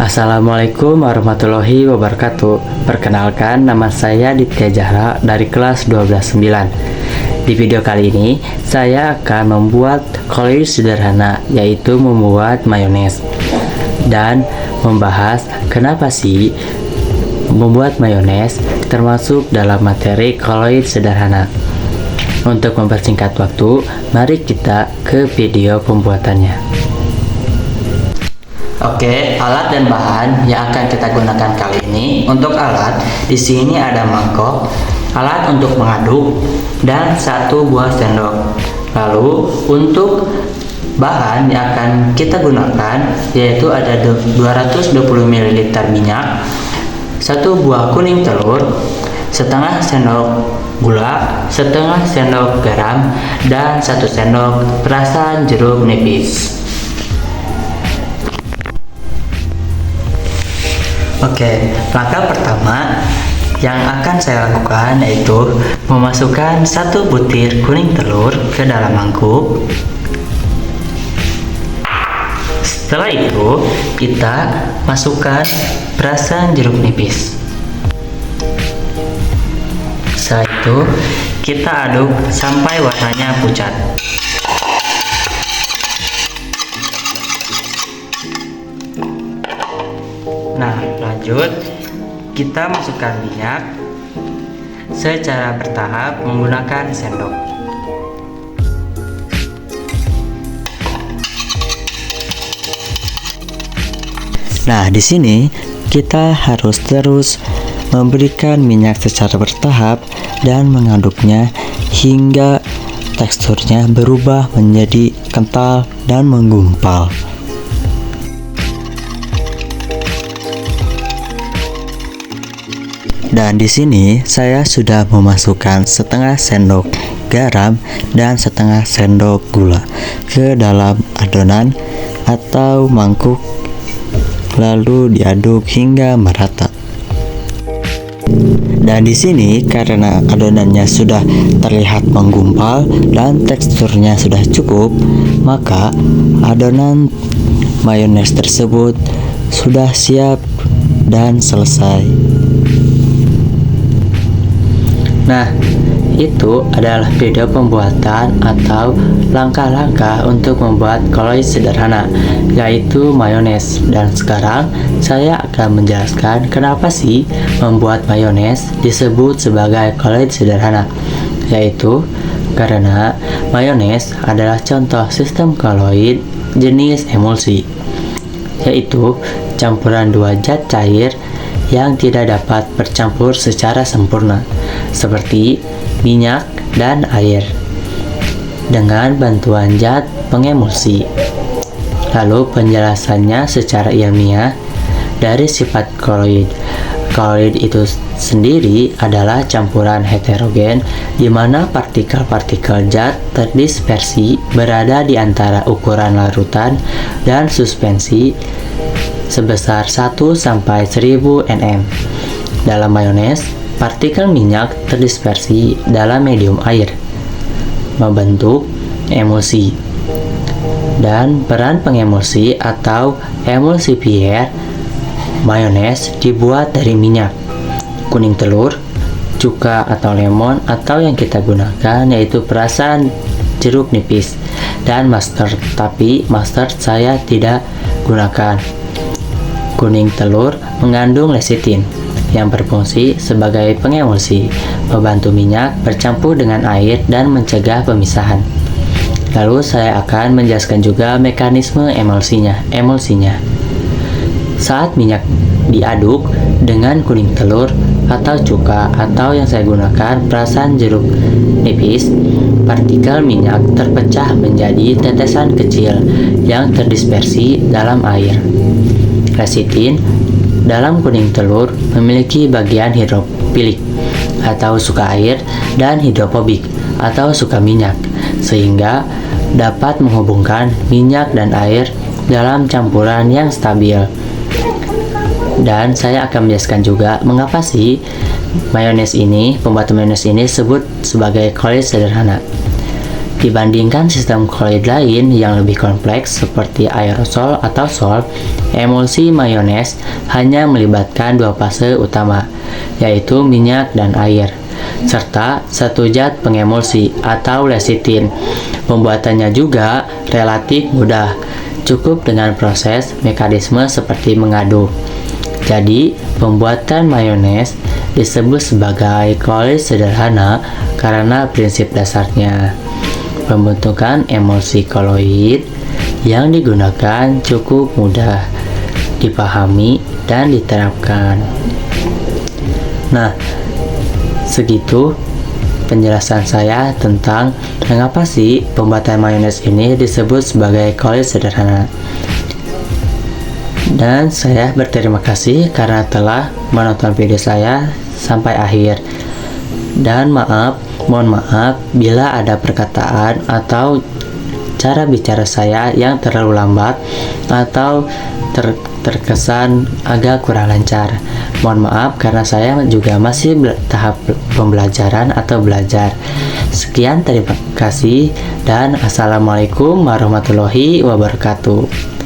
Assalamualaikum warahmatullahi wabarakatuh. Perkenalkan, nama saya Ditya Zahra dari kelas 129. Di video kali ini, saya akan membuat kalori sederhana, yaitu membuat mayones. Dan membahas kenapa sih membuat mayones termasuk dalam materi kalori sederhana. Untuk mempersingkat waktu, mari kita ke video pembuatannya. Oke, alat dan bahan yang akan kita gunakan kali ini. Untuk alat, di sini ada mangkok, alat untuk mengaduk, dan 1 buah sendok. Lalu, untuk bahan yang akan kita gunakan yaitu ada 220 ml minyak, 1 buah kuning telur, setengah sendok gula, setengah sendok garam, dan 1 sendok perasan jeruk nipis. Oke, langkah pertama yang akan saya lakukan yaitu memasukkan 1 butir kuning telur ke dalam mangkuk. Setelah itu, kita masukkan perasan jeruk nipis. Setelah itu, kita aduk sampai warnanya pucat. Nah, lanjut kita masukkan minyak secara bertahap menggunakan sendok. Nah, di sini kita harus terus memberikan minyak secara bertahap dan mengaduknya hingga teksturnya berubah menjadi kental dan menggumpal. Dan di sini saya sudah memasukkan setengah sendok garam dan setengah sendok gula ke dalam adonan atau mangkuk, lalu diaduk hingga merata. Dan di sini karena adonannya sudah terlihat menggumpal dan teksturnya sudah cukup, maka adonan mayones tersebut sudah siap dan selesai. Nah, itu adalah video pembuatan atau langkah-langkah untuk membuat kalori sederhana, yaitu mayones. Dan sekarang saya akan menjelaskan kenapa sih membuat mayones disebut sebagai kalori sederhana, yaitu karena mayones adalah contoh sistem kalori jenis emulsi, yaitu campuran 2 zat cair yang tidak dapat bercampur secara sempurna, seperti minyak dan air, dengan bantuan zat pengemulsi. Lalu penjelasannya secara ilmiah dari sifat koloid. Koloid itu sendiri adalah campuran heterogen di mana partikel-partikel zat terdispersi berada di antara ukuran larutan dan suspensi sebesar 1 sampai 1000 nm. Dalam mayones, partikel minyak terdispersi dalam medium air, membentuk emulsi. Dan peran pengemulsi atau emulsifier mayones dibuat dari minyak, kuning telur, cuka atau lemon, atau yang kita gunakan yaitu perasan jeruk nipis, dan mustard, tapi mustard saya tidak gunakan. Kuning telur mengandung lecitin yang berfungsi sebagai pengemulsi, membantu minyak bercampur dengan air dan mencegah pemisahan. Lalu saya akan menjelaskan juga mekanisme emulsinya. Saat minyak diaduk dengan kuning telur atau cuka atau yang saya gunakan perasan jeruk nipis, partikel minyak terpecah menjadi tetesan kecil yang terdispersi dalam air. Lecitin dalam kuning telur memiliki bagian hidrofilik atau suka air dan hidrofobik atau suka minyak, sehingga dapat menghubungkan minyak dan air dalam campuran yang stabil. Dan saya akan menjelaskan juga mengapa sih pembuatan mayones ini disebut sebagai kalori sederhana. Dibandingkan sistem koloid lain yang lebih kompleks seperti aerosol atau sol, emulsi mayones hanya melibatkan dua fase utama, yaitu minyak dan air, serta satu zat pengemulsi atau lecitin. Pembuatannya juga relatif mudah, cukup dengan proses mekanisme seperti mengaduk. Jadi, pembuatan mayones disebut sebagai koloid sederhana karena prinsip dasarnya. Pembentukan emulsi koloid yang digunakan cukup mudah dipahami dan diterapkan. Nah, segitu penjelasan saya tentang mengapa sih pembuatan mayones ini disebut sebagai koloid sederhana. Dan saya berterima kasih karena telah menonton video saya sampai akhir. Dan mohon maaf bila ada perkataan atau cara bicara saya yang terlalu lambat atau terkesan agak kurang lancar. Mohon maaf karena saya juga masih tahap pembelajaran atau belajar. Sekian, terima kasih dan assalamualaikum warahmatullahi wabarakatuh.